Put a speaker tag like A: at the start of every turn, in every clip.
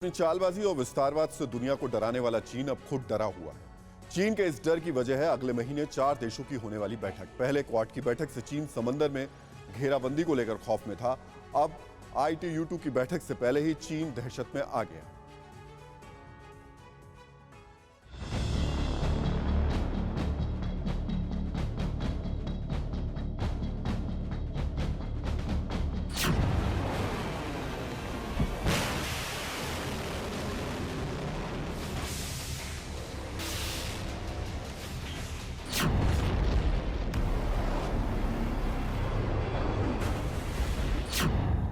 A: अपनी चालबाजी और विस्तारवाद से दुनिया को डराने वाला चीन अब खुद डरा हुआ है। चीन के इस डर की वजह है अगले महीने 4 देशों की होने वाली बैठक। पहले क्वाड की बैठक से चीन समंदर में घेराबंदी को लेकर खौफ में था। अब ITU-2 की बैठक से पहले ही चीन दहशत में आ गया।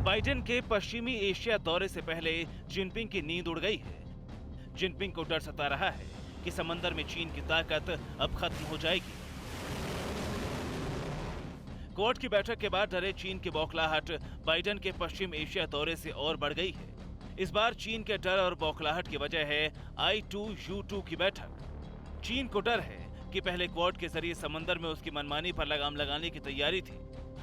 B: बाइडेन के पश्चिमी एशिया दौरे से पहले जिनपिंग की नींद उड़ गई है। जिनपिंग को डर सता रहा है कि समंदर में चीन की ताकत अब खत्म हो जाएगी। क्वाड की बैठक के बाद डरे चीन की बौखलाहट बाइडेन के पश्चिम एशिया दौरे से और बढ़ गई है। इस बार चीन के डर और बौखलाहट की वजह है I2U2 की बैठक। चीन को डर है कि पहले क्वाड के जरिए समंदर में उसकी मनमानी पर लगाम लगाने की तैयारी थी।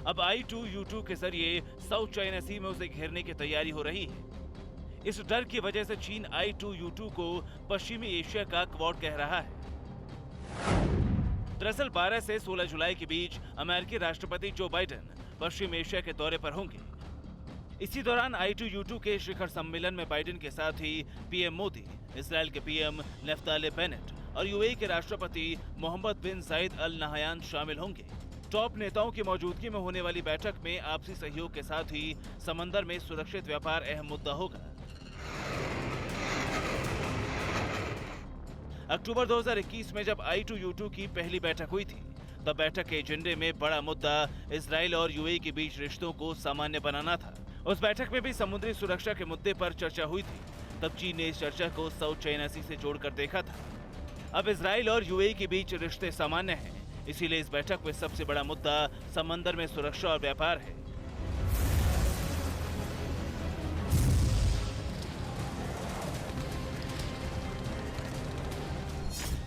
B: अब I2U2 के जरिए साउथ चाइना सी में उसे घेरने की तैयारी हो रही है। इस डर की वजह से चीन I2U2 को पश्चिमी एशिया का क्वाड कह रहा है। दरअसल 12 से 16 जुलाई के बीच अमेरिकी राष्ट्रपति जो बाइडेन पश्चिम एशिया के दौरे पर होंगे। इसी दौरान I2U2 के शिखर सम्मेलन में बाइडेन के साथ ही पीएम मोदी, इजराइल के पीएम नेफ्ताली बेनेट और UAE के राष्ट्रपति मोहम्मद बिन जायद अल नहयान शामिल होंगे। टॉप नेताओं की मौजूदगी में होने वाली बैठक में आपसी सहयोग के साथ ही समंदर में सुरक्षित व्यापार अहम मुद्दा होगा। अक्टूबर 2021 में जब I2U2 की पहली बैठक हुई थी, तब बैठक के एजेंडे में बड़ा मुद्दा इजराइल और UAE के बीच रिश्तों को सामान्य बनाना था। उस बैठक में भी समुद्री सुरक्षा के मुद्दे पर चर्चा हुई थी। तब चीन ने इस चर्चा को साउथ चाइना सी से जोड़कर देखा था। अब इजराइल और UAE के बीच रिश्ते सामान्य हैं, इसीलिए इस बैठक में सबसे बड़ा मुद्दा समंदर में सुरक्षा और व्यापार है।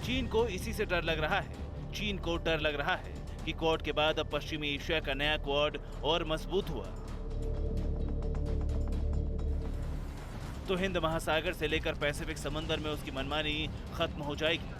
B: चीन को इसी से डर लग रहा है। चीन को डर लग रहा है कि क्वाड के बाद अब पश्चिमी एशिया का नया क्वाड और मजबूत हुआ तो हिंद महासागर से लेकर पैसिफिक समंदर में उसकी मनमानी खत्म हो जाएगी।